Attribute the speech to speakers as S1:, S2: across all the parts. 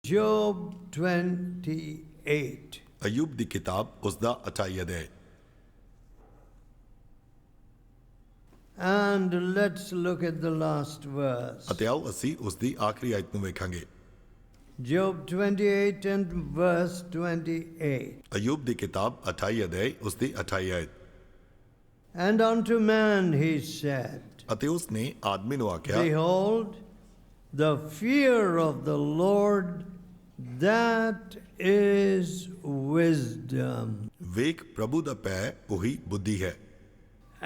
S1: Job 28.
S2: Ayub ਦੀ ਕਿਤਾਬ ਉਸ ਦਾ 28 ਅਧਿਆਇ।
S1: And let's look at the last verse.
S2: ਅਤੇ ਆਓ ਅਸੀਂ ਉਸ ਦੀ ਆਖਰੀ ਆਇਤ ਨੂੰ ਵੇਖਾਂਗੇ।
S1: Job 28 and verse 28.
S2: ਅਯੂਬ ਦੀ ਕਿਤਾਬ 28 ਅਧਿਆਇ ਉਸ ਦੀ 28 ਆਇਤ।
S1: And unto man he said,
S2: ਅਤੇ ਉਸ ਨੇ ਆਦਮੀ ਨੂੰ ਆਖਿਆ,
S1: Behold, the fear of the Lord, that is wisdom,
S2: ਵੇਖ ਪ੍ਰਭੂ ਦਾ ਭੈ ਉਹੀ ਬੁੱਧੀ ਹੈ,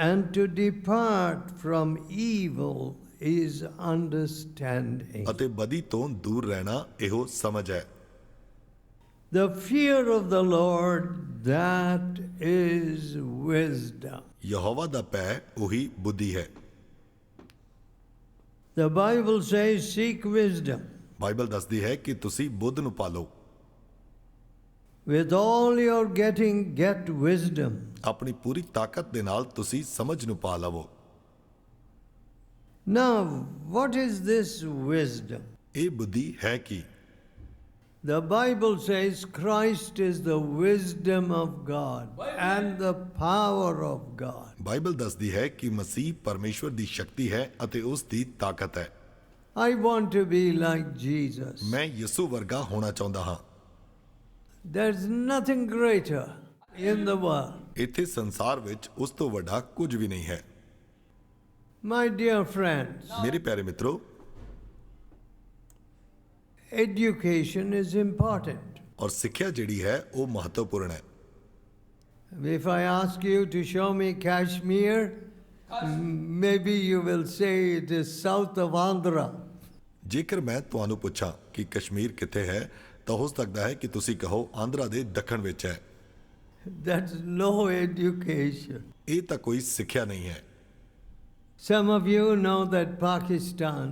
S1: and to depart from evil is understanding.
S2: ਅਤੇ ਬਦੀ ਤੋਂ ਦੂਰ ਰਹਿਣਾ ਇਹੋ ਸਮਝ ਹੈ।
S1: The fear of the Lord, that is wisdom.
S2: Jehovah ਦਾ ਭੈ ਉਹੀ ਬੁੱਧੀ ਹੈ।
S1: The Bible says, seek wisdom.
S2: Bible ਦੱਸਦੀ ਹੈ ਕਿ ਤੁਸੀਂ ਬੁੱਧ ਨੂੰ ਪਾਲੋ।
S1: With all your getting, get wisdom.
S2: ਆਪਣੀ ਪੂਰੀ ਤਾਕਤ ਦੇ ਨਾਲ ਤੁਸੀਂ ਸਮਝ ਨੂੰ ਪਾ ਲਵੋ।
S1: Now, what is this wisdom?
S2: ਇਹ ਬੁੱਧੀ ਹੈ ਕੀ?
S1: The Bible says Christ is the wisdom of God and the power of God.
S2: Bible ਦੱਸਦੀ ਹੈ ਕਿ ਮਸੀਹ ਪਰਮੇਸ਼ਵਰ ਦੀ ਸ਼ਕਤੀ ਹੈ ਅਤੇ ਉਸ ਦੀ ਤਾਕਤ ਹੈ।
S1: I want to be like Jesus.
S2: ਮੈਂ ਯਿਸੂ ਵਰਗਾ ਹੋਣਾ ਚਾਹੁੰਦਾ ਹਾਂ।
S1: There's nothing greater in the world.
S2: ਇੱਥੇ ਸੰਸਾਰ ਵਿੱਚ ਉਸ ਤੋਂ ਵੱਡਾ ਕੁਝ ਵੀ ਨਹੀਂ ਹੈ।
S1: My dear friends,
S2: ਮੇਰੇ ਪਿਆਰੇ ਮਿੱਤਰੋ,
S1: education is important.
S2: ਔਰ ਸਿੱਖਿਆ ਜਿਹੜੀ ਹੈ ਉਹ ਮਹੱਤਵਪੂਰਨ ਹੈ।
S1: If I ask you to show me Kashmir, maybe you will say it is south of Andhra.
S2: ਜੇਕਰ ਮੈਂ ਤੁਹਾਨੂੰ ਪੁੱਛਾਂ ਕਿ ਕਸ਼ਮੀਰ ਕਿੱਥੇ ਹੈ ਤਾਂ ਹੋ ਸਕਦਾ ਹੈ ਕਿ ਤੁਸੀਂ ਕਹੋ ਆਂਧਰਾ ਦੇ ਦੱਖਣ ਵਿੱਚ ਹੈ।
S1: That's no education.
S2: ਇਹ ਤਾਂ ਕੋਈ ਸਿੱਖਿਆ ਨਹੀਂ ਹੈ।
S1: Some of you know that Pakistan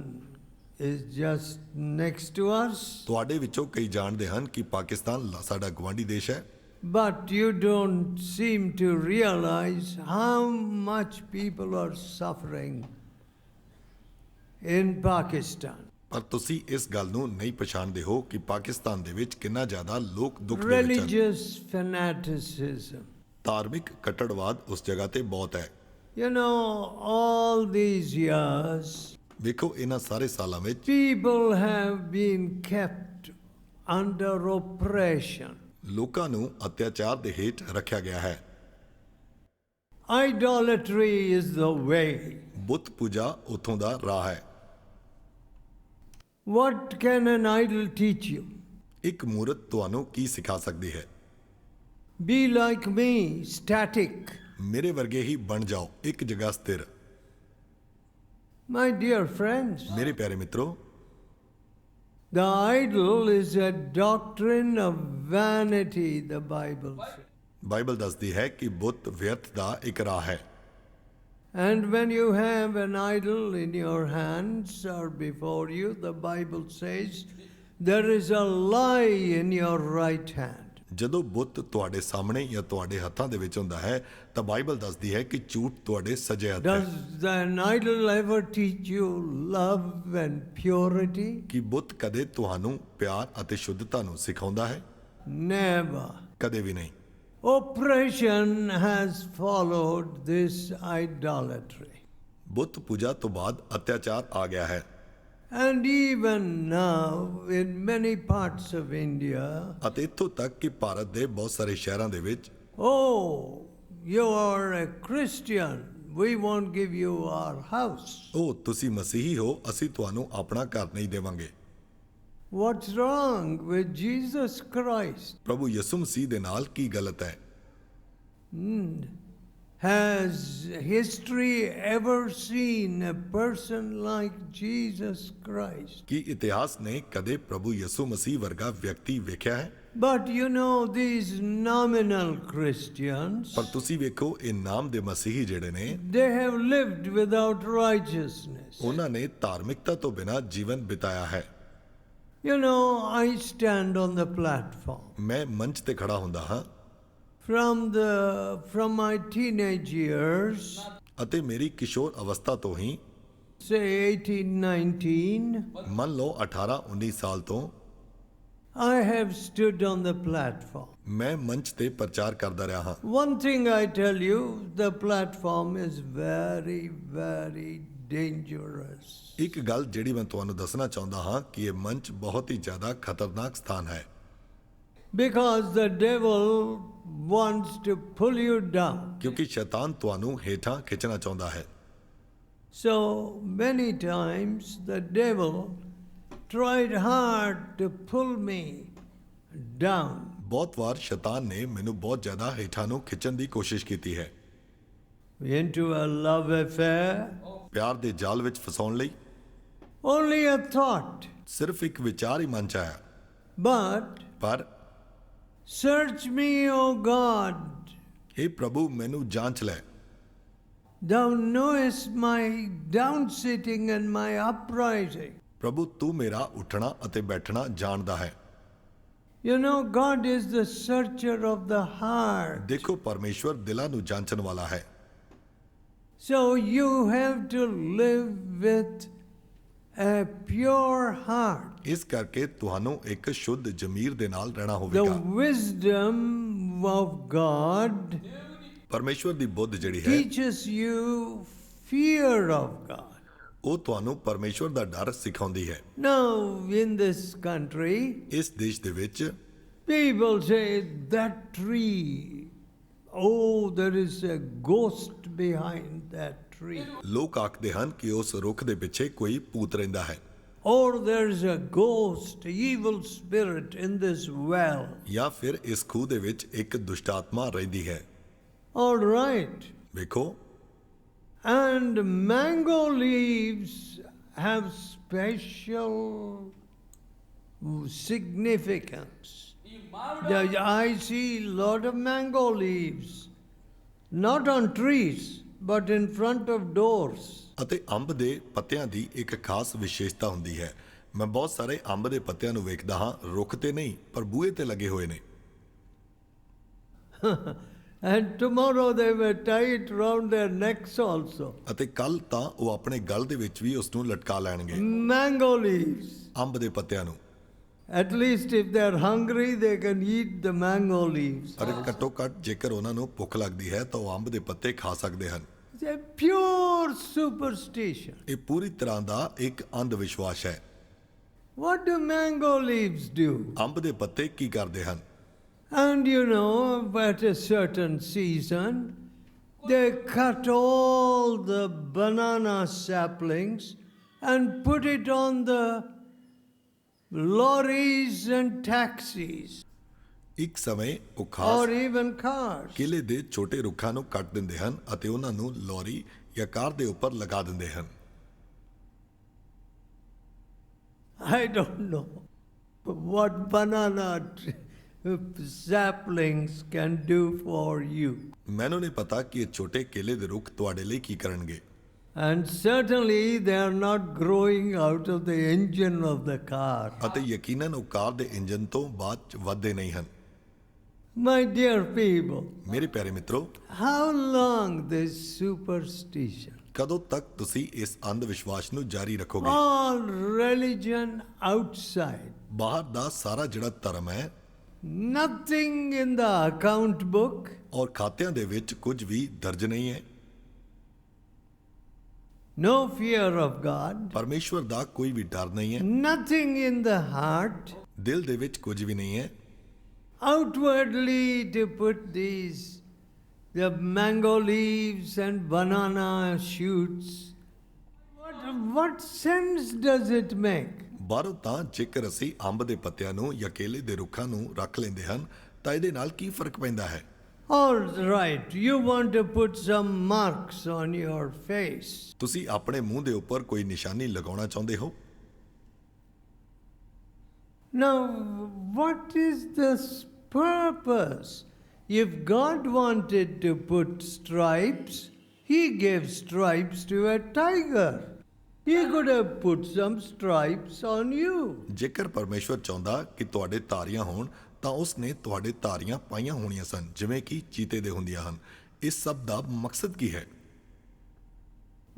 S1: is just next to us,
S2: ਤੁਹਾਡੇ ਵਿੱਚੋਂ ਕਈ ਜਾਣਦੇ ਹਨ ਕਿ ਪਾਕਿਸਤਾਨ ਸਾਡਾ ਗਵਾਂਢੀ ਦੇਸ਼ ਹੈ,
S1: but you don't seem to realize how much people are suffering in Pakistan.
S2: ਪਰ ਤੁਸੀਂ ਇਸ ਗੱਲ ਨੂੰ ਨਹੀਂ ਪਛਾਣਦੇ ਹੋ ਕਿ ਪਾਕਿਸਤਾਨ ਦੇ ਵਿੱਚ ਕਿੰਨਾ ਜ਼ਿਆਦਾ ਲੋਕ ਦੁੱਖ ਦੇ ਵਿੱਚ ਹਨ।
S1: Religious fanaticism.
S2: ਧਾਰਮਿਕ ਕੱਟੜਵਾਦ ਉਸ ਜਗ੍ਹਾ ਤੇ ਬਹੁਤ ਹੈ।
S1: You know, all these years,
S2: ਵੇਖੋ ਇਹਨਾਂ ਸਾਰੇ ਸਾਲਾਂ ਵਿੱਚ
S1: people have been kept under oppression.
S2: ਲੋਕਾਂ ਨੂੰ ਅਤਿਆਚਾਰ ਦੇ ਹੇਠ ਰੱਖਿਆ ਗਿਆ ਹੈ।
S1: Idolatry is the way.
S2: ਬੁੱਤ ਪੂਜਾ ਉੱਥੋਂ ਦਾ ਰਾਹ ਹੈ।
S1: What can an idol teach you?
S2: ਇੱਕ ਮੂਰਤ ਤੁਹਾਨੂੰ ਕੀ ਸਿਖਾ ਸਕਦੀ ਹੈ?
S1: Be like me, static.
S2: ਮੇਰੇ ਵਰਗੇ ਹੀ ਬਣ ਜਾਓ, ਇੱਕ ਜਗ੍ਹਾ ਸਥਿਰ।
S1: My dear friends,
S2: ਮੇਰੇ ਪਿਆਰੇ ਮਿੱਤਰੋ,
S1: the idol is a doctrine of vanity, the Bible says.
S2: Bible ਦੱਸਦੀ ਹੈ ਕਿ ਬੁੱਤ ਵਿਅਰਥ ਦਾ ਇੱਕ ਰਾਹ ਹੈ।
S1: And when you have an idol in your hands or before you, the Bible says there is a lie in your right hand.
S2: ਜਦੋਂ ਬੁੱਤ ਤੁਹਾਡੇ ਸਾਹਮਣੇ ਜਾਂ ਤੁਹਾਡੇ ਹੱਥਾਂ ਦੇ ਵਿੱਚ ਹੁੰਦਾ ਹੈ ਤਾਂ ਬਾਈਬਲ ਦੱਸਦੀ ਹੈ ਕਿ ਝੂਠ ਤੁਹਾਡੇ ਸੱਜੇ ਹੱਥ ਹੈ।
S1: Does an idol ever teach you love and purity?
S2: ਕੀ ਬੁੱਤ ਕਦੇ ਤੁਹਾਨੂੰ ਪਿਆਰ ਅਤੇ ਸ਼ੁੱਧਤਾ ਨੂੰ ਸਿਖਾਉਂਦਾ ਹੈ?
S1: Never.
S2: ਕਦੇ ਵੀ ਨਹੀਂ।
S1: Oppression has followed this idolatry.
S2: ਬੁੱਤ ਪੂਜਾ ਤੋਂ ਬਾਅਦ ਅਤਿਆਚਾਰ ਆ ਗਿਆ ਹੈ।
S1: And even now, in many parts of India,
S2: ਅਤੇ ਇੱਥੋਂ ਤੱਕ ਕਿ ਭਾਰਤ ਦੇ ਬਹੁਤ ਸਾਰੇ ਸ਼ਹਿਰਾਂ ਦੇ ਵਿੱਚ,
S1: oh, you are a Christian, we won't give you our house.
S2: ਉਹ ਤੁਸੀਂ ਮਸੀਹੀ ਹੋ, ਅਸੀਂ ਤੁਹਾਨੂੰ ਆਪਣਾ ਘਰ ਨਹੀਂ ਦੇਵਾਂਗੇ।
S1: What's wrong with Jesus Christ?
S2: ਪ੍ਰਭੂ ਯਿਸੂ ਮਸੀਹ ਦੇ ਨਾਲ ਕੀ ਗਲਤ ਹੈ?
S1: Has history ever seen a person like Jesus Christ?
S2: ਕੀ ਇਤਿਹਾਸ ਨੇ ਕਦੇ ਪ੍ਰਭੂ ਯਿਸੂ ਮਸੀਹ ਵਰਗਾ ਵਿਅਕਤੀ ਵੇਖਿਆ ਹੈ?
S1: But you know, these nominal Christians,
S2: ਪਰ ਤੁਸੀਂ ਵੇਖੋ ਇਹ ਨਾਮ ਦੇ ਮਸੀਹੀ ਜਿਹੜੇ ਨੇ,
S1: they have lived without righteousness.
S2: ਉਹਨਾਂ ਨੇ ਧਾਰਮਿਕਤਾ ਤੋਂ ਬਿਨਾਂ ਜੀਵਨ ਬਿਤਾਇਆ ਹੈ।
S1: You know, I stand on the platform.
S2: ਮੈਂ ਮੰਚ ਤੇ ਖੜਾ ਹੁੰਦਾ ਹਾਂ
S1: From my teenage years,
S2: ਅਤੇ ਮੇਰੀ ਕਿਸ਼ੋਰ ਅਵਸਥਾ ਤੋਂ ਹੀ,
S1: say 18, 19,
S2: ਮੰਨ ਲਓ 18-19 ਸਾਲ ਤੋਂ,
S1: I have stood on the platform.
S2: ਮੈਂ ਮੰਚ ਤੇ ਪ੍ਰਚਾਰ ਕਰਦਾ ਰਿਹਾ ਹਾਂ।
S1: One thing I tell you, the platform is very, very dangerous.
S2: ਇੱਕ ਗੱਲ ਜਿਹੜੀ ਮੈਂ ਤੁਹਾਨੂੰ ਦੱਸਣਾ ਚਾਹੁੰਦਾ ਹਾਂ ਕਿ ਇਹ ਮੰਚ ਬਹੁਤ ਹੀ ਜ਼ਿਆਦਾ ਖਤਰਨਾਕ ਸਥਾਨ ਹੈ,
S1: Because the devil wants to pull you down.
S2: ਕਿਉਂਕਿ ਸ਼ੈਤਾਨ ਤੁਹਾਨੂੰ ਹੇਠਾਂ ਖਿੱਚਣਾ ਚਾਹੁੰਦਾ ਹੈ।
S1: So many times the devil tried hard to pull me down.
S2: ਬਹੁਤ ਵਾਰ ਸ਼ੈਤਾਨ ਨੇ ਮੈਨੂੰ ਬਹੁਤ ਜ਼ਿਆਦਾ ਹੇਠਾਂ ਨੂੰ ਖਿੱਚਣ ਦੀ ਕੋਸ਼ਿਸ਼ ਕੀਤੀ ਹੈ,
S1: Into a love affair.
S2: ਪਿਆਰ ਦੇ ਜਾਲ ਵਿੱਚ ਫਸਾਉਣ ਲਈ।
S1: Only a thought.
S2: ਸਿਰਫ ਇੱਕ ਵਿਚਾਰ ਹੀ ਮਨ 'ਚ ਆਇਆ,
S1: But
S2: ਪਰ
S1: search me, O God.
S2: हे ਪ੍ਰਭੂ ਮੈਨੂੰ ਜਾਂਚ ਲੈ,
S1: Thou knowest my down sitting and my uprising.
S2: ਪ੍ਰਭੂ ਤੂੰ ਮੇਰਾ ਉੱਠਣਾ ਅਤੇ ਬੈਠਣਾ ਜਾਣਦਾ ਹੈ।
S1: You know, God is the searcher of the heart.
S2: ਦੇਖੋ ਪਰਮੇਸ਼ਵਰ ਦਿਲਾਂ ਨੂੰ ਜਾਂਚਣ ਵਾਲਾ ਹੈ,
S1: So you have to live with a pure heart.
S2: ਇਸ ਕਰਕੇ ਤੁਹਾਨੂੰ ਇੱਕ ਸ਼ੁੱਧ ਜ਼ਮੀਰ ਦੇ ਨਾਲ ਰਹਿਣਾ
S1: The
S2: ਹੋਵੇਗਾ।
S1: wisdom of God
S2: ਪਰਮੇਸ਼ਵਰ ਦੀ ਬੁੱਧ ਜਿਹੜੀ ਹੈ
S1: teaches you fear of God.
S2: ਉਹ ਤੁਹਾਨੂੰ ਪਰਮੇਸ਼ਵਰ ਦਾ ਡਰ ਸਿਖਾਉਂਦੀ ਹੈ।
S1: Now, in this country,
S2: ਇਸ ਦੇਸ਼ ਦੇ ਵਿੱਚ
S1: people say that tree, oh, there is a ghost behind that tree.
S2: ਲੋਕ ਆਖਦੇ ਹਨ ਕਿ ਉਸ ਰੁੱਖ ਦੇ ਪਿੱਛੇ ਕੋਈ ਭੂਤ ਰਹਿੰਦਾ ਹੈ,
S1: Or there's a ghost, evil spirit in this well.
S2: ਜਾਂ ਫਿਰ ਇਸ ਖੂਹ ਦੇ ਵਿੱਚ ਇੱਕ ਦੁਸ਼ਟਾਤਮਾ ਰਹਿੰਦੀ ਹੈ।
S1: All right.
S2: ਵੇਖੋ
S1: And mango leaves have special significance. I see a lot of mango leaves, not on trees, but in front of doors.
S2: ਅਤੇ ਅੰਬ ਦੇ ਪੱਤਿਆਂ ਦੀ ਇੱਕ ਖਾਸ ਵਿਸ਼ੇਸ਼ਤਾ ਹੁੰਦੀ ਹੈ। ਮੈਂ ਬਹੁਤ ਸਾਰੇ ਅੰਬ ਦੇ ਪੱਤਿਆਂ ਨੂੰ ਵੇਖਦਾ ਹਾਂ, ਰੁੱਖ ਤੇ ਨਹੀਂ ਪਰ ਬੂਹੇ ਤੇ ਲੱਗੇ ਹੋਏ ਨੇ।
S1: And tomorrow they will tie it round their necks also.
S2: ਅਤੇ ਕੱਲ ਤਾਂ ਉਹ ਆਪਣੇ ਗਲ ਦੇ ਵਿੱਚ ਵੀ ਉਸ ਨੂੰ ਲਟਕਾ ਲੈਣਗੇ,
S1: Mango leaves.
S2: ਅੰਬ ਦੇ ਪੱਤਿਆਂ ਨੂੰ।
S1: At least if they're hungry, they can eat the mango leaves.
S2: ਪਰ ਘੱਟੋ ਘੱਟ ਜੇਕਰ ਉਹਨਾਂ ਨੂੰ ਭੁੱਖ ਲੱਗਦੀ ਹੈ ਤਾਂ ਉਹ ਅੰਬ ਦੇ ਪੱਤੇ ਖਾ ਸਕਦੇ ਹਨ।
S1: It's a pure superstition.
S2: ਇਹ ਪੂਰੀ ਤਰ੍ਹਾਂ ਦਾ ਇੱਕ ਅੰਧ ਵਿਸ਼ਵਾਸ ਹੈ।
S1: What do mango leaves do?
S2: ਅੰਬ ਦੇ ਪੱਤੇ ਕੀ ਕਰਦੇ ਹਨ?
S1: And you know, at a certain season, they cut all the banana saplings and put it on the lorries and taxis,
S2: ਇੱਕ ਸਮੇਂ ਉਹ
S1: or
S2: ਖਾਸ
S1: even cars.
S2: ਕਿਲੇ ਦੇ ਛੋਟੇ ਰੁੱਖਾਂ ਨੂੰ ਕੱਟ ਦਿੰਦੇ ਹਨ ਅਤੇ ਉਹਨਾਂ ਨੂੰ ਲੋਰੀ ਜਾਂ ਕਾਰ ਦੇ ਉੱਪਰ ਲਗਾ ਦਿੰਦੇ ਹਨ।
S1: I don't know what banana saplings can do for you.
S2: ਮੈਨੂੰ ਨਹੀਂ ਪਤਾ ਕਿ ਇਹ ਛੋਟੇ ਕੇਲੇ ਦੇ ਰੁੱਖ ਤੁਹਾਡੇ ਲਈ ਕੀ ਕਰਨਗੇ,
S1: And certainly they are not growing out of the engine of the car.
S2: ਅਤੇ ਯਕੀਨਨ ਉਹ ਕਾਰ ਦੇ ਇੰਜਨ ਤੋਂ ਬਾਅਦ 'ਚ ਵੱਧਦੇ ਨਹੀਂ ਹਨ।
S1: My dear people,
S2: ਮੇਰੇ ਪਿਆਰੇ ਮਿੱਤਰੋ,
S1: how long this superstition?
S2: ਕਦੋਂ ਤੱਕ ਤੁਸੀਂ ਇਸ ਅੰਧ ਵਿਸ਼ਵਾਸ ਨੂੰ ਜਾਰੀ ਰੱਖੋਗੇ?
S1: All religion outside.
S2: ਬਾਹਰ ਦਾ ਸਾਰਾ ਜਿਹੜਾ ਧਰਮ ਹੈ
S1: Nothing in the account book.
S2: ਔਰ ਖਾਤਿਆਂ ਦੇ ਵਿੱਚ ਕੁਝ ਵੀ ਦਰਜ ਨਹੀਂ ਹੈ।
S1: No fear of God.
S2: ਪਰਮੇਸ਼ਵਰ ਦਾ ਕੋਈ ਵੀ ਡਰ ਨਹੀਂ ਹੈ।
S1: Nothing in the heart.
S2: ਦਿਲ ਦੇ ਵਿੱਚ ਕੁਝ ਵੀ ਨਹੀਂ ਹੈ।
S1: Outwardly to put the mango leaves and banana shoots. What sense does it make?
S2: ਬਾਹਰੋਂ ਤਾਂ ਜੇਕਰ ਅਸੀਂ ਅੰਬ ਦੇ ਪੱਤਿਆਂ ਨੂੰ ਜਾਂ ਕੇਲੇ ਦੇ ਰੁੱਖਾਂ ਨੂੰ ਰੱਖ ਲੈਂਦੇ ਹਨ ਤਾਂ ਇਹਦੇ ਨਾਲ ਕੀ ਫਰਕ ਪੈਂਦਾ ਹੈ?
S1: All right, you want to put some marks on your face.
S2: ਤੁਸੀਂ ਆਪਣੇ ਮੂੰਹ ਦੇ ਉੱਪਰ ਕੋਈ ਨਿਸ਼ਾਨੀ ਲਗਾਉਣਾ ਚਾਹੁੰਦੇ ਹੋ?
S1: Now, what is the purpose? If God wanted to put stripes, He gave stripes to a tiger. He could have put some stripes on you.
S2: ਜੇਕਰ ਪਰਮੇਸ਼ਵਰ ਚਾਹੁੰਦਾ ਕਿ ਤੁਹਾਡੇ ਧਾਰੀਆਂ ਹੋਣ ਤਾਂ ਉਸ ਨੇ ਤੁਹਾਡੇ ਧਾਰੀਆਂ ਪਾਈਆਂ ਹੋਣੀਆਂ ਸਨ, ਜਿਵੇਂ ਕਿ ਚੀਤੇ ਦੇ ਹੁੰਦੀਆਂ ਹਨ। ਇਸ ਸਭ ਦਾ ਮਕਸਦ ਕੀ ਹੈ?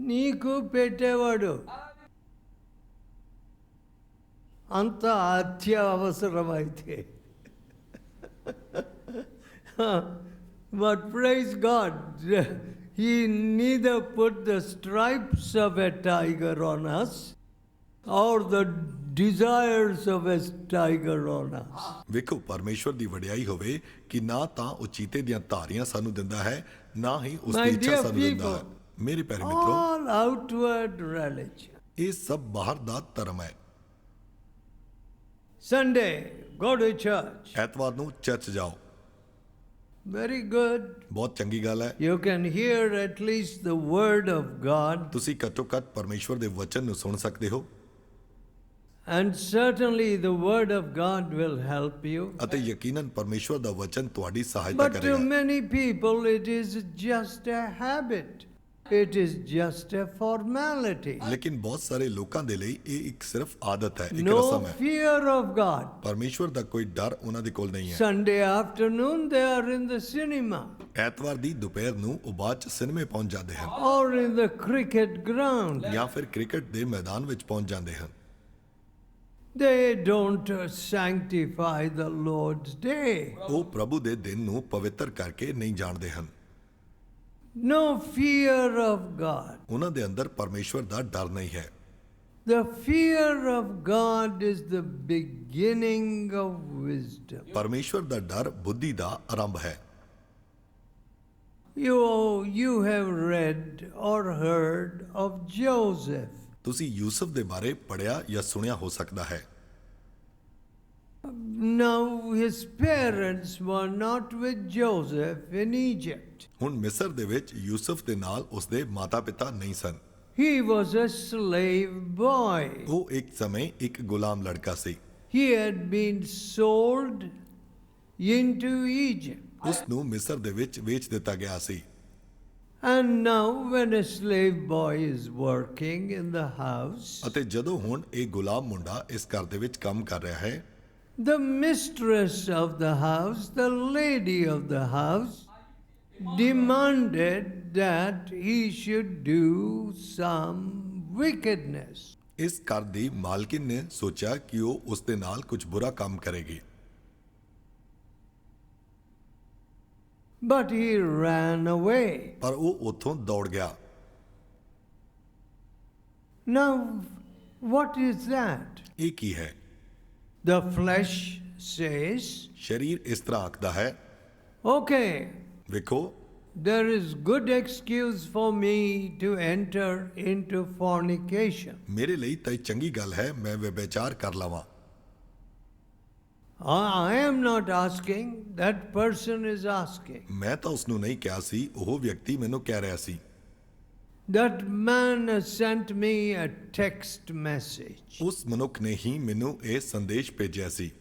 S1: Niku petevadu. అంత అత్యవసరమైతే. But praise God, He neither put the stripes of a tiger on us or the desires of a tiger on us.
S2: ਵੇਖੋ ਪਰਮੇਸ਼ਵਰ ਦੀ ਵਡਿਆਈ ਹੋਵੇ ਕਿ ਨਾ ਤਾਂ ਉਹ ਚੀਤੇ ਦੀਆਂ ਧਾਰੀਆਂ ਸਾਨੂੰ ਦਿੰਦਾ ਹੈ, ਨਾ ਹੀ ਉਸ
S1: My
S2: ਦੀ ਇੱਛਾ
S1: dear
S2: ਸਾਨੂੰ ਦਿੰਦਾ ਹੈ।
S1: people,
S2: ਮੇਰੇ ਪਿਆਰੇ ਮਿੱਤਰੋ,
S1: all outward religion.
S2: ਇਹ ਸਭ ਬਾਹਰ ਦਾ ਧਰਮ ਹੈ।
S1: Sunday, go to church.
S2: ਐਤਵਾਰ ਨੂੰ ਚਰਚ ਜਾਓ,
S1: Very good.
S2: ਬਹੁਤ ਚੰਗੀ ਗੱਲ ਹੈ।
S1: You can hear at least the word of God,
S2: ਤੁਸੀਂ ਘੱਟੋ ਘੱਟ ਪਰਮੇਸ਼ਵਰ ਦੇ ਵਚਨ ਨੂੰ ਸੁਣ ਸਕਦੇ ਹੋ,
S1: and certainly the word of God will help you.
S2: ਅਤੇ ਯਕੀਨਨ ਪਰਮੇਸ਼ਵਰ ਦਾ ਵਚਨ ਤੁਹਾਡੀ ਸਹਾਇਤਾ
S1: But to
S2: ਕਰੇਗਾ।
S1: many people, it is just a habit. It is just a formality.
S2: ਲੇਕਿਨ ਬਹੁਤ ਸਾਰੇ ਲੋਕਾਂ ਦੇ ਲਈ ਇਹ ਇੱਕ ਸਿਰਫ ਆਦਤ ਹੈ, ਇੱਕ
S1: No
S2: ਰਸਮ ਹੈ।
S1: fear of God.
S2: ਪਰਮੇਸ਼ਵਰ ਦਾ ਕੋਈ ਡਰ ਉਹਨਾਂ ਦੇ ਕੋਲ ਨਹੀਂ ਹੈ।
S1: Sunday afternoon, they are in the cinema
S2: ਐਤਵਾਰ ਦੀ ਦੁਪਹਿਰ ਨੂੰ ਉਹ ਬਾਅਦ ਚ ਸਿਨੇਮੇ ਪਹੁੰਚ ਜਾਂਦੇ ਹਨ,
S1: or in the cricket ground.
S2: ਜਾਂ ਫਿਰ ਕ੍ਰਿਕਟ ਦੇ ਮੈਦਾਨ ਵਿੱਚ ਪਹੁੰਚ ਜਾਂਦੇ ਹਨ।
S1: They don't sanctify the Lord's day.
S2: ਉਹ ਪ੍ਰਭੂ ਦੇ ਦਿਨ ਨੂੰ ਪਵਿੱਤਰ ਕਰਕੇ ਨਹੀਂ ਜਾਣਦੇ ਹਨ।
S1: No fear of God.
S2: ਉਹਨਾਂ ਦੇ ਅੰਦਰ ਪਰਮੇਸ਼ਵਰ ਦਾ ਡਰ ਨਹੀਂ ਹੈ।
S1: The fear of God is the beginning of wisdom.
S2: ਪਰਮੇਸ਼ਵਰ ਦਾ ਡਰ ਬੁੱਧੀ ਦਾ ਆਰੰਭ ਹੈ।
S1: You have read or heard of Joseph.
S2: ਤੁਸੀਂ ਯੂਸਫ ਦੇ ਬਾਰੇ ਪੜ੍ਹਿਆ ਜਾਂ ਸੁਣਿਆ ਹੋ ਸਕਦਾ ਹੈ।
S1: Now his parents were not with Joseph in Egypt.
S2: ਹੁਣ ਮਿਸਰ ਦੇ ਵਿੱਚ ਯੂਸਫ ਦੇ ਨਾਲ ਉਸਦੇ ਮਾਤਾ-ਪਿਤਾ ਨਹੀਂ ਸਨ।
S1: He was a slave boy.
S2: ਉਹ ਇੱਕ ਸਮੇਂ ਇੱਕ ਗੁਲਾਮ ਲੜਕਾ ਸੀ।
S1: He had been sold into Egypt.
S2: ਉਸ ਨੂੰ ਮਿਸਰ ਦੇ ਵਿੱਚ ਵੇਚ ਦਿੱਤਾ ਗਿਆ ਸੀ।
S1: And now when a slave boy is working in the house,
S2: ਅਤੇ ਜਦੋਂ ਹੁਣ ਇਹ ਗੁਲਾਮ ਮੁੰਡਾ ਇਸ ਘਰ ਦੇ ਵਿੱਚ ਕੰਮ ਕਰ ਰਿਹਾ ਹੈ,
S1: the mistress of the house, the lady of the house, demanded that he should do some wickedness.
S2: ਇਸ ਘਰ ਦੀ ਮਾਲਕਿਨ ਨੇ ਸੋਚਿਆ ਕਿ ਉਹ ਉਸ ਦੇ ਨਾਲ ਕੁਝ ਬੁਰਾ ਕੰਮ ਕਰੇਗੀ,
S1: But he ran away.
S2: ਪਰ ਉਹ ਉੱਥੋਂ ਦੌੜ ਗਿਆ।
S1: Now, what is that?
S2: ਇਹ ਕੀ ਹੈ?
S1: The flesh says,
S2: ਸਰੀਰ ਇਸ ਤਰ੍ਹਾਂ ਆਖਦਾ ਹੈ,
S1: okay,
S2: ਵੇਖੋ
S1: there is good excuse for me to enter into fornication.
S2: ਮੇਰੇ ਲਈ ਤਾਂ ਇਹ ਚੰਗੀ ਗੱਲ ਹੈ, ਮੈਂ ਵਿਭਾਚਾਰ ਕਰ ਲਵਾਂ।
S1: I am not asking, that person is asking.
S2: ਮੈਂ ਤਾਂ ਉਸ ਨੂੰ ਨਹੀਂ ਕਿਹਾ ਸੀ, ਉਹ ਵਿਅਕਤੀ ਮੈਨੂੰ ਕਹਿ ਰਿਹਾ ਸੀ।
S1: That man sent me a text message.
S2: ਉਸ ਮਨੁੱਖ ਨੇ ਹੀ ਮੈਨੂੰ ਇਹ ਸੰਦੇਸ਼ ਭੇਜਿਆ ਸੀ।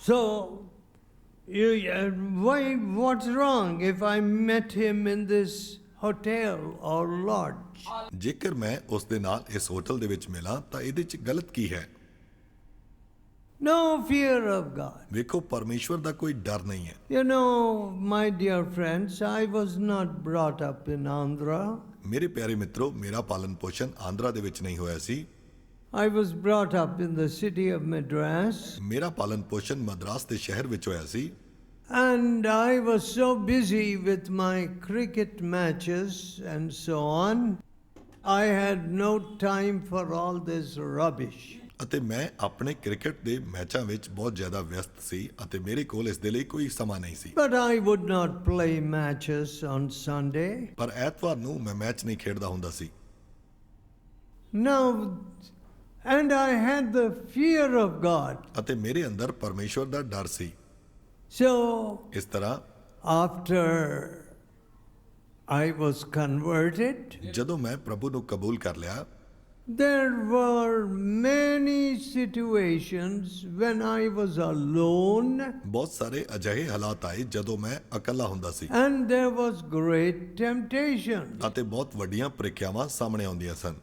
S1: So, what's wrong if I met him in this hotel or lodge?
S2: ਜੇਕਰ ਮੈਂ ਉਸ ਦੇ ਨਾਲ ਇਸ ਹੋਟਲ ਦੇ ਵਿੱਚ ਮਿਲਾਂ ਤਾਂ ਇਹਦੇ 'ਚ ਗਲਤ ਕੀ ਹੈ?
S1: No fear of God.
S2: ਵੇਖੋ ਪਰਮੇਸ਼ਵਰ ਦਾ ਕੋਈ ਡਰ ਨਹੀਂ ਹੈ।
S1: You know, my dear friends, I was not brought up in Andhra.
S2: ਮੇਰੇ ਪਿਆਰੇ ਮਿੱਤਰੋ, ਮੇਰਾ ਪਾਲਣ ਪੋਸ਼ਣ ਆਂਧਰਾ ਦੇ ਵਿੱਚ ਨਹੀਂ ਹੋਇਆ ਸੀ।
S1: I was brought up in the city of Madras.
S2: ਮੇਰਾ ਪਾਲਣ ਪੋਸ਼ਣ ਮਦਰਾਸ ਦੇ ਸ਼ਹਿਰ ਵਿੱਚ ਹੋਇਆ ਸੀ।
S1: And I was so busy with my cricket matches and so on, I had no time for all this rubbish.
S2: ਅਤੇ ਮੈਂ ਆਪਣੇ ਕ੍ਰਿਕਟ ਦੇ ਮੈਚਾਂ ਵਿੱਚ ਬਹੁਤ ਜ਼ਿਆਦਾ ਵਿਅਸਤ ਸੀ ਅਤੇ ਮੇਰੇ ਕੋਲ ਇਸ ਦੇ ਲਈ ਕੋਈ ਸਮਾਂ ਨਹੀਂ ਸੀ।
S1: But I would not play matches on Sunday.
S2: ਪਰ ਐਤਵਾਰ ਨੂੰ ਮੈਂ ਮੈਚ ਨਹੀਂ ਖੇਡਦਾ ਹੁੰਦਾ ਸੀ।
S1: Now, and I had the fear of God.
S2: ਅਤੇ ਮੇਰੇ ਅੰਦਰ ਪਰਮੇਸ਼ਵਰ ਦਾ ਡਰ ਸੀ।
S1: So,
S2: ਇਸ ਤਰ੍ਹਾਂ
S1: after I was converted,
S2: ਜਦੋਂ ਮੈਂ ਪ੍ਰਭੂ ਨੂੰ ਕਬੂਲ ਕਰ ਲਿਆ,
S1: there were many situations when I was alone
S2: ਬਹੁਤ ਸਾਰੇ ਅਜਿਹੇ ਹਾਲਾਤ ਆਏ ਜਦੋਂ ਮੈਂ ਇਕੱਲਾ ਹੁੰਦਾ ਸੀ
S1: and there was great temptation.
S2: ਅਤੇ ਬਹੁਤ ਵੱਡੀਆਂ ਪ੍ਰੀਖਿਆਵਾਂ ਸਾਹਮਣੇ ਆਉਂਦੀਆਂ ਸਨ।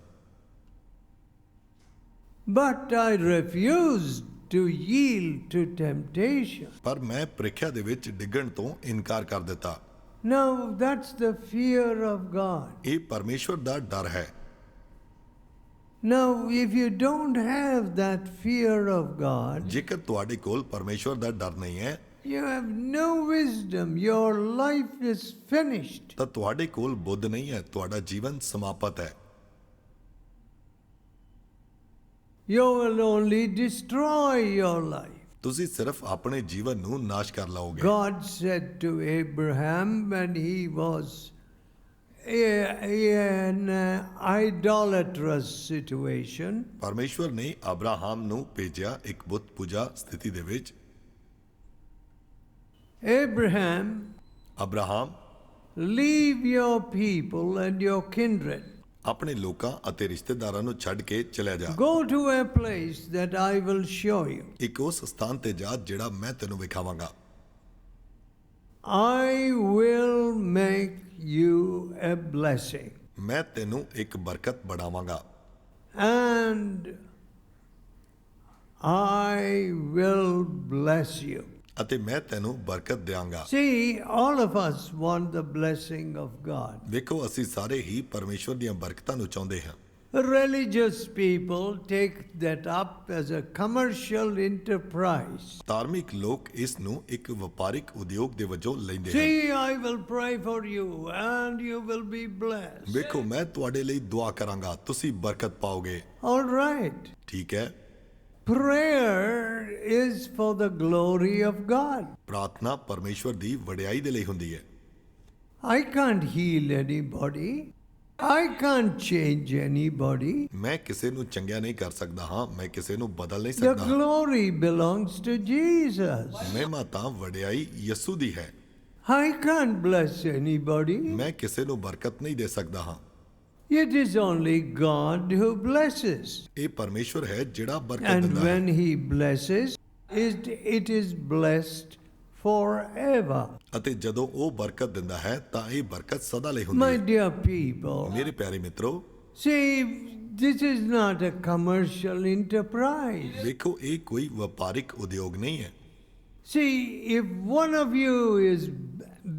S1: But I refused to yield to temptation.
S2: ਪਰ ਮੈਂ ਪ੍ਰੀਖਿਆ ਦੇ ਵਿੱਚ ਡਿੱਗਣ ਤੋਂ ਇਨਕਾਰ ਕਰ ਦਿੱਤਾ।
S1: Now that's the fear of God.
S2: ਇਹ ਪਰਮੇਸ਼ਵਰ ਦਾ ਡਰ ਹੈ।
S1: Now, if you don't have that fear of God,
S2: ਜੇਕਰ ਤੁਹਾਡੇ ਕੋਲ ਪਰਮੇਸ਼ਵਰ ਦਾ ਡਰ ਨਹੀਂ ਹੈ
S1: you have no wisdom. Your life is finished.
S2: ਤਾਂ ਤੁਹਾਡੇ ਕੋਲ ਬੁੱਧ ਨਹੀਂ ਹੈ, ਤੁਹਾਡਾ ਜੀਵਨ ਸਮਾਪਤ ਹੈ।
S1: You will only destroy your life.
S2: ਤੁਸੀਂ ਸਿਰਫ ਆਪਣੇ ਜੀਵਨ ਨੂੰ ਨਾਸ਼ ਕਰ ਲਓਗੇ।
S1: God said to Abraham when he was in an idolatrous situation,
S2: ਪਰਮੇਸ਼ਵਰ ਨੇ ਅਬਰਾਹਮ ਨੂੰ ਭੇਜਿਆ ਇੱਕ ਬੁੱਤ ਪੂਜਾ ਸਥਿਤੀ ਦੇ ਵਿੱਚ।
S1: Abraham,
S2: Abraham
S1: leave your people and your kindred.
S2: ਆਪਣੇ ਲੋਕਾਂ ਅਤੇ ਰਿਸ਼ਤੇਦਾਰਾਂ ਨੂੰ ਛੱਡ ਕੇ ਚਲਿਆ ਜਾ।
S1: Go to a place that I will show you.
S2: ਇੱਕ ਉਸ ਸਥਾਨ ਤੇ ਜਾ ਜਿਹੜਾ ਮੈਂ ਤੈਨੂੰ ਵਿਖਾਵਾਂਗਾ।
S1: I will make you a blessing.
S2: ਮੈਂ ਤੈਨੂੰ ਇੱਕ ਬਰਕਤ ਬਣਾਵਾਂਗਾ
S1: And I will bless you.
S2: ਅਤੇ ਮੈਂ ਤੈਨੂੰ ਬਰਕਤ ਦਿਆਂਗਾ।
S1: See, all of us want the blessing of God.
S2: ਵੇਖੋ ਅਸੀਂ ਸਾਰੇ ਹੀ ਪਰਮੇਸ਼ਵਰ ਦੀਆਂ ਬਰਕਤਾਂ ਨੂੰ ਚਾਹੁੰਦੇ ਹਾਂ।
S1: Religious people take that up as a commercial enterprise.
S2: ਧਾਰਮਿਕ ਲੋਕ ਇਸ ਨੂੰ ਇੱਕ ਵਪਾਰਿਕ ਉਦਯੋਗ ਦੇ ਵਜੋਂ ਲੈਂਦੇ ਹਨ।
S1: See, I will pray for you and you will be blessed.
S2: ਵੇਖੋ ਮੈਂ ਤੁਹਾਡੇ ਲਈ ਦੁਆ ਕਰਾਂਗਾ, ਤੁਸੀਂ ਬਰਕਤ ਪਾਓਗੇ।
S1: All right.
S2: ਠੀਕ ਹੈ।
S1: Prayer is for the glory of God.
S2: ਪ੍ਰਾਰਥਨਾ ਪਰਮੇਸ਼ਵਰ ਦੀ ਵਡਿਆਈ ਦੇ ਲਈ ਹੁੰਦੀ ਹੈ।
S1: I can't heal anybody. I can't change anybody.
S2: ਮੈਂ ਕਿਸੇ ਨੂੰ ਚੰਗਿਆ ਨਹੀਂ ਕਰ ਸਕਦਾ ਹਾਂ, ਮੈਂ ਕਿਸੇ ਨੂੰ ਬਦਲ ਨਹੀਂ
S1: The
S2: ਸਕਦਾ।
S1: glory belongs to Jesus.
S2: ਮਹਿਮਾ ਤਾਂ ਵਡਿਆਈ ਯਿਸੂ ਦੀ ਹੈ।
S1: I can't bless anybody.
S2: ਮੈਂ ਕਿਸੇ ਨੂੰ ਬਰਕਤ ਨਹੀਂ ਦੇ ਸਕਦਾ ਹਾਂ।
S1: It is only God who blesses.
S2: ਇਹ ਪਰਮੇਸ਼ਵਰ ਹੈ ਜਿਹੜਾ ਬਰਕਤ
S1: And
S2: ਦਿੰਦਾ ਹੈ।
S1: when He blesses, it is blessed forever.
S2: ਅਤੇ ਜਦੋਂ ਉਹ ਬਰਕਤ ਦਿੰਦਾ ਹੈ ਤਾਂ ਇਹ ਬਰਕਤ ਸਦਾ ਲਈ ਹੁੰਦੀ
S1: My
S2: ਹੈ।
S1: dear people,
S2: ਮੇਰੇ ਪਿਆਰੇ ਮਿੱਤਰੋ,
S1: see, this is not a commercial enterprise.
S2: ਵੇਖੋ ਇਹ ਕੋਈ ਵਪਾਰਿਕ ਉਦਯੋਗ ਨਹੀਂ ਹੈ।
S1: See, if one of you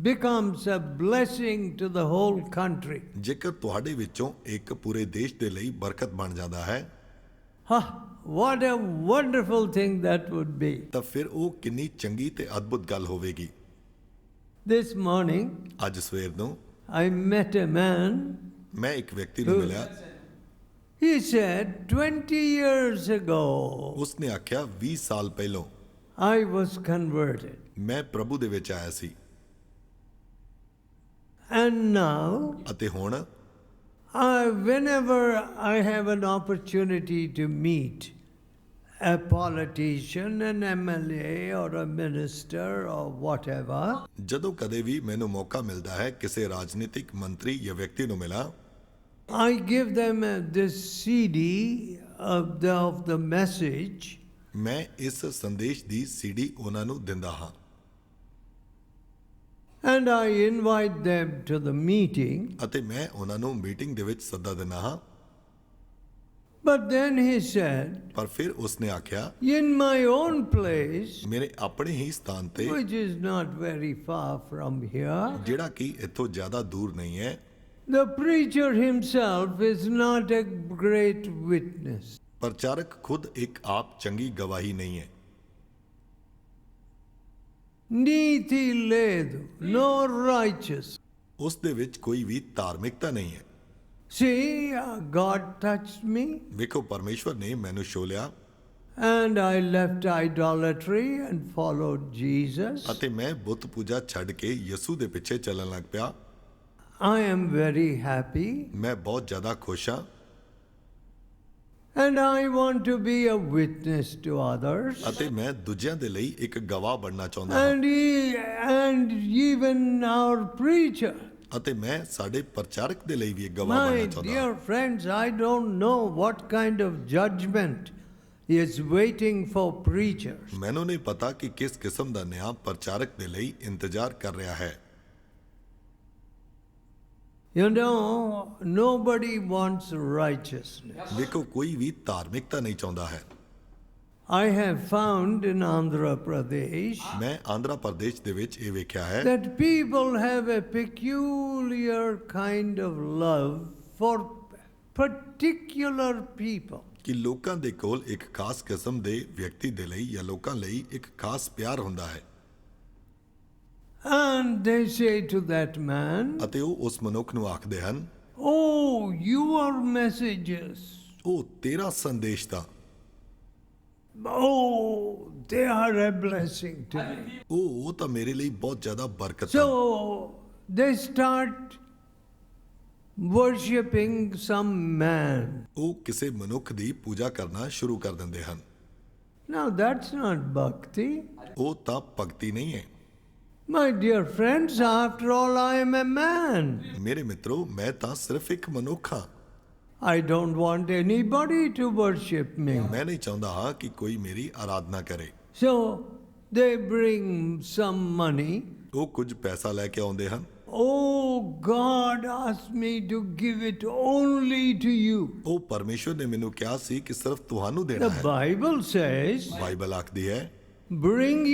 S1: becomes a blessing to the whole country,
S2: ਜੇਕਰ ਤੁਹਾਡੇ ਵਿੱਚੋਂ ਇੱਕ ਪੂਰੇ ਦੇਸ਼ ਦੇ ਲਈ ਬਰਕਤ ਬਣ ਜਾਂਦਾ ਹੈ
S1: what a wonderful thing that would be.
S2: ਤਾਂ ਫਿਰ ਉਹ ਕਿੰਨੀ ਚੰਗੀ ਤੇ ਅਦਭੁਤ ਗੱਲ ਹੋਵੇਗੀ।
S1: This morning,
S2: ਅੱਜ ਸਵੇਰ ਨੂੰ
S1: I met a man.
S2: ਮੈਂ ਇੱਕ ਵਿਅਕਤੀ ਨੂੰ ਮਿਲਿਆ।
S1: He said, 20 years ago,
S2: ਉਸਨੇ ਆਖਿਆ 20 ਸਾਲ ਪਹਿਲਾਂ
S1: I was converted.
S2: ਮੈਂ ਪ੍ਰਭੂ ਦੇ ਵਿੱਚ ਆਇਆ ਸੀ
S1: And now,
S2: ਅਤੇ ਹੁਣ
S1: whenever I have an opportunity to meet a politician, an MLA, or a minister, or whatever,
S2: ਜਦੋਂ ਕਦੇ ਵੀ ਮੈਨੂੰ ਮੌਕਾ ਮਿਲਦਾ ਹੈ ਕਿਸੇ ਰਾਜਨੀਤਿਕ ਮੰਤਰੀ ਜਾਂ ਵਿਅਕਤੀ ਨੂੰ ਮਿਲਾਂ,
S1: I give them this CD of the message.
S2: ਮੈਂ ਇਸ ਸੰਦੇਸ਼ ਦੀ CD ਉਹਨਾਂ ਨੂੰ ਦਿੰਦਾ ਹਾਂ
S1: And I invite them to the meeting.
S2: ਅਤੇ ਮੈਂ ਉਹਨਾਂ ਨੂੰ ਮੀਟਿੰਗ ਦੇ ਵਿੱਚ ਸੱਦਾ ਦਿੰਦਾ ਹਾਂ।
S1: But then he said,
S2: ਪਰ ਫਿਰ ਉਸਨੇ ਆਖਿਆ
S1: in my own place,
S2: ਮੇਰੇ ਆਪਣੇ ਹੀ ਸਥਾਨ ਤੇ
S1: which is not very far from here,
S2: ਜਿਹੜਾ ਕਿ ਇੱਥੋਂ ਜ਼ਿਆਦਾ ਦੂਰ ਨਹੀਂ ਹੈ,
S1: the preacher himself is not a great witness.
S2: ਪ੍ਰਚਾਰਕ ਖੁਦ ਇੱਕ ਆਪ ਚੰਗੀ ਗਵਾਹੀ ਨਹੀਂ ਹੈ।
S1: Niti ledu, no righteous.
S2: ਉਸ ਦੇ ਵਿੱਚ ਕੋਈ ਵੀ ਧਾਰਮਿਕਤਾ ਨਹੀਂ ਹੈ।
S1: See, God touched me
S2: ਵੇਖੋ ਪਰਮੇਸ਼ਵਰ ਨੇ ਮੈਨੂੰ ਛੋਹ ਲਿਆ
S1: and I left idolatry and followed Jesus.
S2: ਅਤੇ ਮੈਂ ਬੁੱਤ ਪੂਜਾ ਛੱਡ ਕੇ ਯਿਸੂ ਦੇ ਪਿੱਛੇ ਚੱਲਣ ਲੱਗ ਪਿਆ।
S1: I am very happy
S2: ਮੈਂ ਬਹੁਤ ਜ਼ਿਆਦਾ ਖੁਸ਼ ਹਾਂ
S1: and I want to be a witness to others.
S2: ਅਤੇ ਮੈਂ ਦੂਜਿਆਂ ਦੇ ਲਈ ਇੱਕ ਗਵਾਹ ਬਣਨਾ ਚਾਹੁੰਦਾ ਹਾਂ
S1: And even our preacher.
S2: ਅਤੇ ਮੈਂ ਸਾਡੇ ਪ੍ਰਚਾਰਕ ਦੇ ਲਈ ਵੀ ਇੱਕ ਗਵਾਹ ਬਣਨਾ
S1: My
S2: ਚਾਹੁੰਦਾ
S1: dear
S2: ਹਾਂ।
S1: friends, I don't know what kind of judgment is waiting for preachers.
S2: ਮੈਨੂੰ ਨਹੀਂ ਪਤਾ ਕਿ ਕਿਸ ਕਿਸਮ ਦਾ ਨਿਆਂ ਪ੍ਰਚਾਰਕ ਦੇ ਲਈ ਇੰਤਜ਼ਾਰ ਕਰ ਰਿਹਾ ਹੈ।
S1: You know, nobody wants righteousness.
S2: ਵੇਖੋ ਕੋਈ ਵੀ ਧਾਰਮਿਕਤਾ ਨਹੀਂ ਚਾਹੁੰਦਾ ਹੈ।
S1: I have found in Andhra Pradesh
S2: ਮੈਂ ਆਂਧਰਾ ਪ੍ਰਦੇਸ਼ ਦੇ ਵਿੱਚ ਇਹ ਵੇਖਿਆ ਹੈ
S1: that people have a peculiar kind of love for particular people.
S2: ਕਿ ਲੋਕਾਂ ਦੇ ਕੋਲ ਇੱਕ ਖਾਸ ਕਿਸਮ ਦੇ ਵਿਅਕਤੀ ਦੇ ਲਈ ਜਾਂ ਲੋਕਾਂ ਲਈ ਇੱਕ ਖਾਸ ਪਿਆਰ ਹੁੰਦਾ ਹੈ
S1: And they say to that man,
S2: ਅਤੇ ਉਹ ਉਸ ਮਨੁੱਖ ਨੂੰ ਆਖਦੇ ਹਨ,
S1: "Oh, your messages,
S2: ਉਹ ਤੇਰਾ ਸੰਦੇਸ਼ ਤਾਂ
S1: oh, they are a blessing to me."
S2: ਉਹ ਤਾਂ ਮੇਰੇ ਲਈ ਬਹੁਤ ਜ਼ਿਆਦਾ ਬਰਕਤ ਹੈ।
S1: So they start worshipping some man.
S2: ਉਹ ਕਿਸੇ ਮਨੁੱਖ ਦੀ ਪੂਜਾ ਕਰਨਾ ਸ਼ੁਰੂ ਕਰ ਦਿੰਦੇ ਹਨ।
S1: Now that's not bhakti.
S2: ਉਹ ਤਾਂ ਭਗਤੀ ਨਹੀਂ ਹੈ।
S1: My dear friends, after all, I am a man.
S2: ਮੇਰੇ ਮਿੱਤਰੋ, ਮੈਂ ਤਾਂ ਸਿਰਫ ਇੱਕ ਮਨੁੱਖ ਹਾਂ।
S1: I don't want anybody to worship me.
S2: ਮੈਂ ਨਹੀਂ ਚਾਹੁੰਦਾ ਹਾਂ ਕਿ ਕੋਈ ਮੇਰੀ ਆਰਾਧਨਾ ਕਰੇ।
S1: So they bring some money.
S2: ਉਹ ਕੁਝ ਪੈਸਾ ਲੈ ਕੇ ਆਉਂਦੇ ਹਨ।
S1: Oh, God asked me to give it only to you.
S2: ਉਹ ਪਰਮੇਸ਼ਵਰ ਨੇ ਮੈਨੂੰ ਕਿਹਾ ਸੀ ਕਿ ਸਿਰਫ ਤੁਹਾਨੂੰ ਦੇਣਾ
S1: The
S2: ਹੈ।
S1: Bible says,
S2: ਬਾਈਬਲ ਆਖਦੀ ਹੈ,
S1: bring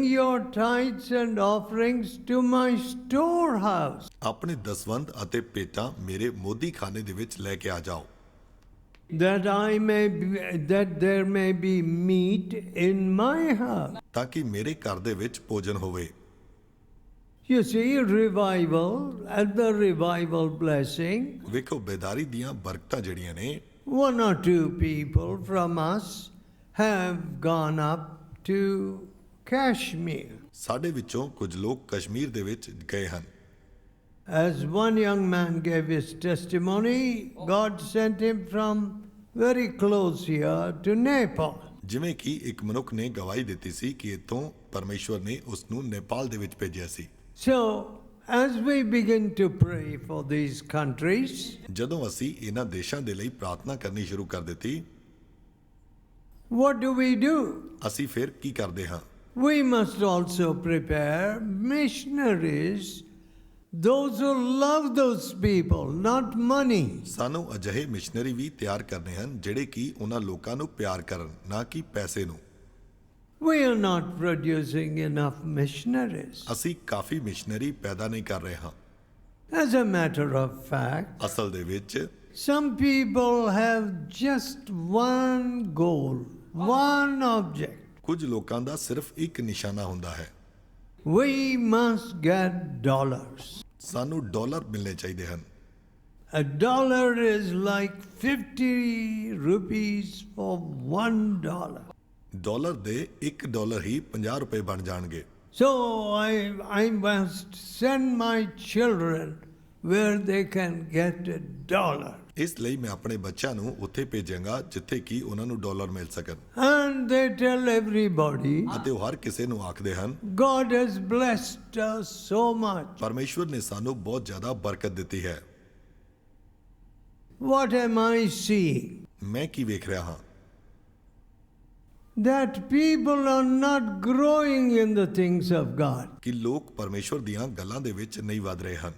S1: your tithes and offerings to my storehouse.
S2: ਆਪਣੇ ਦਸਵੰਧ ਅਤੇ ਭੇਟਾਂ ਮੇਰੇ ਮੋਦੀ ਖਾਨੇ ਦੇ ਵਿੱਚ ਲੈ ਕੇ ਆ ਜਾਓ,
S1: that there may be meat in my house.
S2: ਤਾਂ ਕਿ ਮੇਰੇ ਘਰ ਦੇ ਵਿੱਚ ਭੋਜਨ ਹੋਵੇ।
S1: You see, revival and the revival blessing,
S2: ਵੇਖੋ, ਬੇਦਾਰੀ ਦੀਆਂ ਬਰਕਤਾਂ ਜਿਹੜੀਆਂ ਨੇ,
S1: one or two people from us have gone up to Kashmir.
S2: ਸਾਡੇ ਵਿੱਚੋਂ ਕੁਝ ਲੋਕ ਕਸ਼ਮੀਰ ਦੇ ਵਿੱਚ ਗਏ ਹਨ।
S1: As one young man gave his testimony, God sent him from very close here to Nepal.
S2: ਜਿਵੇਂ ਕਿ ਇੱਕ ਮਨੁੱਖ ਨੇ ਗਵਾਹੀ ਦਿੱਤੀ ਸੀ ਕਿ ਇੱਥੋਂ ਪਰਮੇਸ਼ਵਰ ਨੇ ਉਸ ਨੂੰ ਨੇਪਾਲ ਦੇ ਵਿੱਚ ਭੇਜਿਆ ਸੀ।
S1: So, as we begin to pray for these countries,
S2: ਜਦੋਂ ਅਸੀਂ ਇਹਨਾਂ ਦੇਸ਼ਾਂ ਦੇ ਲਈ ਪ੍ਰਾਰਥਨਾ ਕਰਨੀ ਸ਼ੁਰੂ ਕਰ ਦਿੱਤੀ,
S1: what do we do?
S2: ਅਸੀਂ ਫਿਰ ਕੀ ਕਰਦੇ ਹਾਂ?
S1: We must also prepare missionaries, those who love those people, not money.
S2: ਸਾਨੂੰ ਅਜਿਹੇ ਮਿਸ਼ਨਰੀ ਵੀ ਤਿਆਰ ਕਰਨੇ ਹਨ ਜਿਹੜੇ ਕਿ ਉਹਨਾਂ ਲੋਕਾਂ ਨੂੰ ਪਿਆਰ ਕਰਨ, ਨਾ ਕਿ ਪੈਸੇ ਨੂੰ।
S1: We are not producing enough missionaries.
S2: ਅਸੀਂ ਕਾਫੀ ਮਿਸ਼ਨਰੀ ਪੈਦਾ ਨਹੀਂ ਕਰ ਰਹੇ ਹਾਂ।
S1: As a matter of fact,
S2: ਅਸਲ ਦੇ ਵਿੱਚ
S1: some people have just one goal, one object.
S2: ਕੁਝ ਲੋਕਾਂ ਦਾ ਸਿਰਫ ਇੱਕ ਨਿਸ਼ਾਨਾ ਹੁੰਦਾ ਹੈ,
S1: We must get dollars.
S2: ਸਾਨੂੰ ਡਾਲਰ ਮਿਲਣੇ ਚਾਹੀਦੇ ਹਨ।
S1: A dollar is like 50 rupees for $1.
S2: Dollar ਦੇ $1 ਹੀ 50 ਰੁਪਏ ਬਣ ਜਾਣਗੇ।
S1: So I must send my children where they can get $1.
S2: ਇਸ ਲਈ ਮੈਂ ਆਪਣੇ ਬੱਚਿਆਂ ਨੂੰ ਉੱਥੇ ਭੇਜਾਂਗਾ ਜਿੱਥੇ ਕਿ ਉਹਨਾਂ ਨੂੰ ਡਾਲਰ ਮਿਲ ਸਕਣ।
S1: And they tell everybody,
S2: ਅਤੇ ਉਹ ਹਰ ਕਿਸੇ ਨੂੰ ਆਖਦੇ ਹਨ,
S1: God has blessed us so much.
S2: ਪਰਮੇਸ਼ਵਰ ਨੇ ਸਾਨੂੰ ਬਹੁਤ ਜ਼ਿਆਦਾ ਬਰਕਤ ਦਿੱਤੀ ਹੈ।
S1: What am I seeing?
S2: ਮੈਂ ਕੀ ਵੇਖ ਰਿਹਾ ਹਾਂ?
S1: That people are not growing in the things of God.
S2: ਕਿ ਲੋਕ ਪਰਮੇਸ਼ਵਰ ਦੀਆਂ ਗੱਲਾਂ ਦੇ ਵਿੱਚ ਨਹੀਂ ਵਧ ਰਹੇ ਹਨ।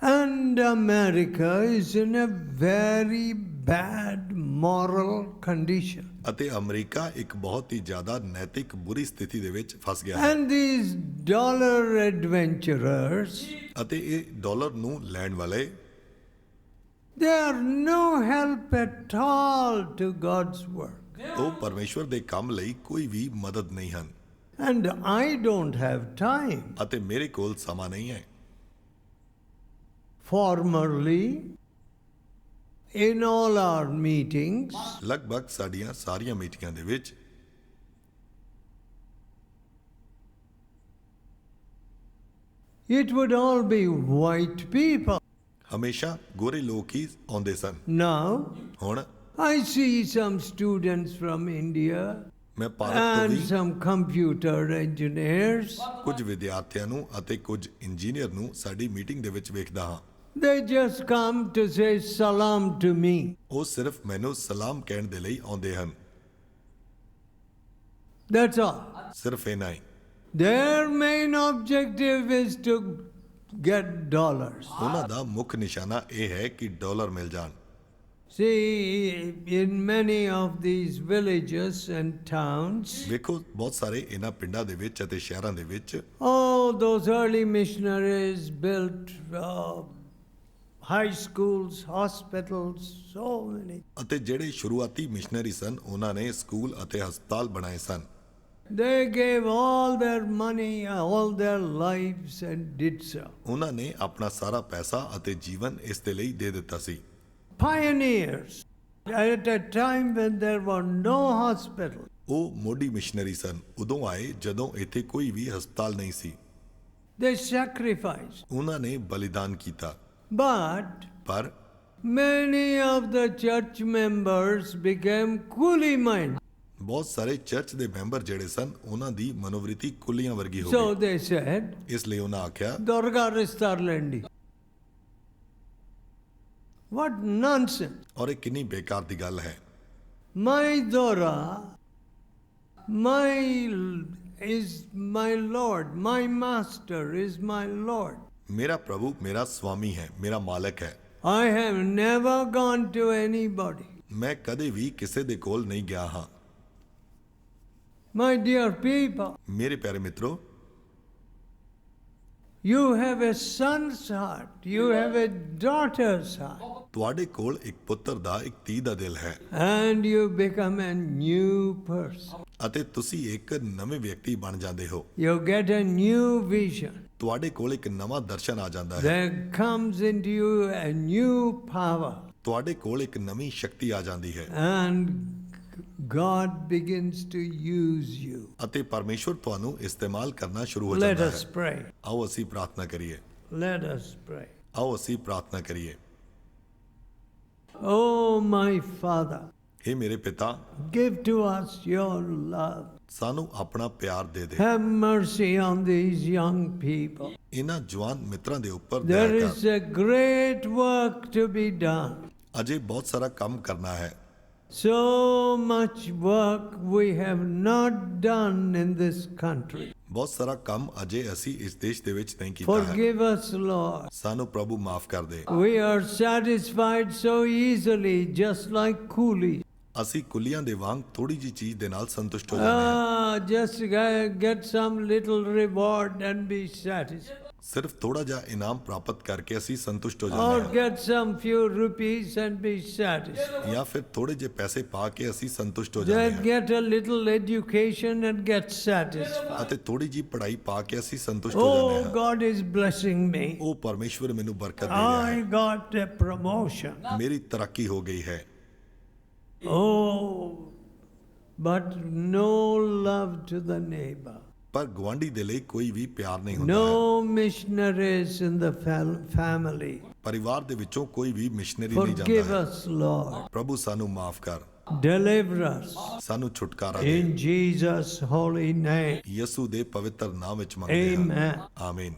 S1: And America is in a very bad moral condition.
S2: ਅਤੇ ਅਮਰੀਕਾ ਇੱਕ ਬਹੁਤ ਹੀ ਜ਼ਿਆਦਾ ਨੈਤਿਕ ਬੁਰੀ ਸਥਿਤੀ ਦੇ ਵਿੱਚ ਫਸ ਗਿਆ ਹੈ।
S1: And these dollar adventurers,
S2: ਅਤੇ ਇਹ ਡਾਲਰ ਨੂੰ ਲੈਣ ਵਾਲੇ,
S1: they are no help at all to God's work.
S2: ਉਹ ਪਰਮੇਸ਼ਵਰ ਦੇ ਕੰਮ ਲਈ ਕੋਈ ਵੀ ਮਦਦ ਨਹੀਂ ਹਨ।
S1: And I don't have time.
S2: ਅਤੇ ਮੇਰੇ ਕੋਲ ਸਮਾਂ ਨਹੀਂ ਹੈ।
S1: Formerly, in all our meetings,
S2: ਲਗਭਗ ਸਾਡੀਆਂ ਸਾਰੀਆਂ ਮੀਟਿੰਗਾਂ ਦੇ ਵਿੱਚ
S1: it would all be white people.
S2: ਹਮੇਸ਼ਾ ਗੋਰੇ ਲੋਕ ਹੀ ਆਉਂਦੇ ਸਨ।
S1: Now,
S2: ਹੁਣ
S1: I see some students from India
S2: ਮੈਂ ਭਾਰਤ ਤੋਂ
S1: and
S2: we
S1: some computer engineers.
S2: ਕੁਝ ਵਿਦਿਆਰਥੀਆਂ ਨੂੰ ਅਤੇ ਕੁਝ ਇੰਜੀਨੀਅਰ ਨੂੰ ਸਾਡੀ ਮੀਟਿੰਗ ਦੇ ਵਿੱਚ ਵੇਖਦਾ ਹਾਂ।
S1: They just come to say salam to me.
S2: ਉਹ ਸਿਰਫ ਮੈਨੂੰ ਸਲਾਮ ਕਹਿਣ ਦੇ ਲਈ ਆਉਂਦੇ ਹਨ।
S1: That's all.
S2: ਸਿਰਫ ਇੰਨਾ ਹੀ।
S1: Their main objective is to get dollars.
S2: ਉਹਨਾਂ ਦਾ ਮੁੱਖ ਨਿਸ਼ਾਨਾ ਇਹ ਹੈ ਕਿ ਡਾਲਰ ਮਿਲ ਜਾਣ।
S1: See, in many of these villages and towns,
S2: ਵੇਖੋ, ਬਹੁਤ ਸਾਰੇ ਇਹਨਾਂ ਪਿੰਡਾਂ ਦੇ ਵਿੱਚ ਅਤੇ ਸ਼ਹਿਰਾਂ ਦੇ ਵਿੱਚ
S1: oh, those early missionaries built high schools, hospitals, so many.
S2: ਅਤੇ ਜਿਹੜੇ ਸ਼ੁਰੂਆਤੀ ਮਿਸ਼ਨਰੀ ਸਨ ਉਹਨਾਂ ਨੇ ਸਕੂਲ ਅਤੇ ਹਸਪਤਾਲ ਬਣਾਏ ਸਨ।
S1: They gave all their money, all their lives, and did so.
S2: ਉਹਨਾਂ ਨੇ ਆਪਣਾ ਸਾਰਾ ਪੈਸਾ ਅਤੇ ਜੀਵਨ ਇਸ ਦੇ ਲਈ ਦੇ ਦਿੱਤਾ ਸੀ।
S1: Pioneers at a time when there were no hospitals.
S2: ਉਹ ਮੋਢੀ ਮਿਸ਼ਨਰੀ ਸਨ, ਉਦੋਂ ਆਏ ਜਦੋਂ ਇੱਥੇ ਕੋਈ ਵੀ ਹਸਪਤਾਲ ਨਹੀਂ ਸੀ।
S1: They sacrificed.
S2: ਉਹਨਾਂ ਨੇ ਬਲੀਦਾਨ ਕੀਤਾ।
S1: But
S2: ਪਰ
S1: many of the church members became coolie minded.
S2: ਬਹੁਤ ਸਾਰੇ ਚਰਚ ਦੇ ਮੈਂਬਰ ਜਿਹੜੇ ਸਨ ਉਹਨਾਂ ਦੀ ਮਨੋਵ੍ਰਿਤੀ ਕੁੱਲੀਆਂ ਵਰਗੀ ਹੋ
S1: So
S2: ਗਈ।
S1: they said,
S2: ਇਸ ਲਈ ਉਹਨਾਂ ਆਖਿਆ
S1: Durga Ristarlendi. What nonsense.
S2: ਔਰ ਇਹ ਕਿੰਨੀ ਬੇਕਾਰ ਦੀ ਗੱਲ ਹੈ।
S1: My Dora, is my Lord. My master is my Lord.
S2: ਮੇਰਾ ਪ੍ਰਭੂ ਮੇਰਾ ਸਵਾਮੀ ਹੈ, ਮੇਰਾ ਮਾਲਕ ਹੈ।
S1: I have never gone to anybody.
S2: ਮੈਂ ਕਦੇ ਵੀ ਕਿਸੇ ਦੇ ਕੋਲ ਨਹੀਂ ਗਿਆ ਹਾਂ।
S1: My dear people,
S2: ਮੇਰੇ ਪਿਆਰੇ ਮਿੱਤਰੋ,
S1: you have a son's heart. You have a daughter's heart.
S2: ਤੁਹਾਡੇ ਕੋਲ ਇੱਕ ਪੁੱਤਰ ਦਾ ਇੱਕ ਧੀ ਦਾ ਦਿਲ ਹੈ
S1: And you become a new person.
S2: ਅਤੇ ਤੁਸੀਂ ਇੱਕ ਨਵੇਂ ਵਿਅਕਤੀ ਬਣ ਜਾਂਦੇ ਹੋ।
S1: You get a new vision.
S2: ਤੁਹਾਡੇ ਕੋਲ ਇੱਕ ਨਵਾਂ ਦਰਸ਼ਨ ਆ ਜਾਂਦਾ ਹੈ।
S1: There comes into you a new power.
S2: ਤੁਹਾਡੇ ਕੋਲ ਇੱਕ ਨਵੀਂ ਸ਼ਕਤੀ ਆ ਜਾਂਦੀ ਹੈ
S1: And God begins to use you.
S2: ਅਤੇ ਪਰਮੇਸ਼ਵਰ ਤੁਹਾਨੂੰ ਇਸਤੇਮਾਲ ਕਰਨਾ ਸ਼ੁਰੂ ਹੋ
S1: Let
S2: ਜਾਂਦਾ
S1: us
S2: ਹੈ।
S1: pray.
S2: ਆਓ ਅਸੀਂ ਪ੍ਰਾਰਥਨਾ ਕਰੀਏ।
S1: Let us pray.
S2: ਆਓ ਅਸੀਂ ਪ੍ਰਾਰਥਨਾ ਕਰੀਏ।
S1: Oh, my Father,
S2: हे ਮੇਰੇ ਪਿਤਾ,
S1: give to us your love.
S2: ਸਾਨੂੰ ਆਪਣਾ ਪਿਆਰ ਦੇ ਦੇ।
S1: Have mercy on these young people.
S2: ਇਹਨਾਂ ਜਵਾਨ ਮਿੱਤਰਾਂ ਦੇ ਉੱਪਰ ਦਇਆ
S1: There
S2: ਕਰ।
S1: is a great work to be done.
S2: ਅਜੇ ਬਹੁਤ ਸਾਰਾ ਕੰਮ ਕਰਨਾ ਹੈ।
S1: So much work we have not done in this country.
S2: ਬਹੁਤ ਸਾਰਾ ਕੰਮ ਅਜੇ ਅਸੀਂ ਇਸ ਦੇਸ਼ ਦੇ ਵਿੱਚ ਨਹੀਂ ਕੀਤਾ ਹੈ।
S1: Forgive us, Lord.
S2: ਸਾਨੂੰ ਪ੍ਰਭੂ ਮਾਫ ਕਰ ਦੇ।
S1: We are satisfied so easily, just like coolies.
S2: ਅਸੀਂ ਕੁੱਲੀਆਂ ਦੇ ਵਾਂਗ ਥੋੜੀ ਜੀ ਚੀਜ਼ ਦੇ ਨਾਲ ਸੰਤੁਸ਼ਟ ਹੋ ਜਾਂਦੇ ਹਾਂ।
S1: Just get some little reward and be satisfied.
S2: ਸਿਰਫ ਥੋੜਾ ਜਿਹਾ ਇਨਾਮ ਪ੍ਰਾਪਤ ਕਰਕੇ ਅਸੀਂ ਸੰਤੁਸ਼ਟ ਹੋ
S1: Or
S2: ਜਾਂਦੇ ਹਾਂ
S1: get some few rupees and be satisfied.
S2: ਜਾਂ ਫਿਰ ਥੋੜੇ ਜਿਹੇ ਪੈਸੇ ਪਾ ਕੇ ਅਸੀਂ ਸੰਤੁਸ਼ਟ ਹੋ ਜਾਂਦੇ
S1: Then
S2: ਹਾਂ
S1: get a little education and get satisfied.
S2: ਅਤੇ ਥੋੜੀ ਜੀ ਪੜ੍ਹਾਈ ਪਾ ਕੇ ਅਸੀਂ ਸੰਤੁਸ਼ਟ ਹੋ
S1: Oh,
S2: ਜਾਂਦੇ ਹਾਂ।
S1: God is blessing me.
S2: ਉਹ ਪਰਮੇਸ਼ਵਰ ਮੈਨੂੰ ਬਰਕਤ ਦੇ ਰਿਹਾ
S1: I
S2: ਹੈ,
S1: got a promotion.
S2: ਮੇਰੀ ਤਰੱਕੀ ਹੋ ਗਈ ਹੈ।
S1: Oh, but no love to the neighbor.
S2: ਪਰ ਗਵਾਂਢੀ ਦੇ ਲਈ ਕੋਈ ਵੀ ਪਿਆਰ ਨਹੀਂ ਹੁੰਦਾ ਹੈ।
S1: No missionaries in the family.
S2: ਪਰਿਵਾਰ ਦੇ ਵਿੱਚੋਂ ਕੋਈ ਵੀ ਮਿਸ਼ਨਰੀ ਨਹੀਂ
S1: Forgive
S2: ਜਾਂਦਾ ਹੈ।
S1: us, Lord.
S2: ਪ੍ਰਭੂ ਸਾਨੂੰ ਮਾਫ ਕਰ,
S1: Deliver us.
S2: ਸਾਨੂੰ ਛੁਟਕਾਰਾ ਦੇ।
S1: In Jesus' holy name.
S2: ਯਿਸੂ ਦੇ ਪਵਿੱਤਰ ਨਾਮ ਵਿੱਚ ਮੰਗਦੇ ਹਾਂ,
S1: Amen.
S2: ਆਮੀਨ।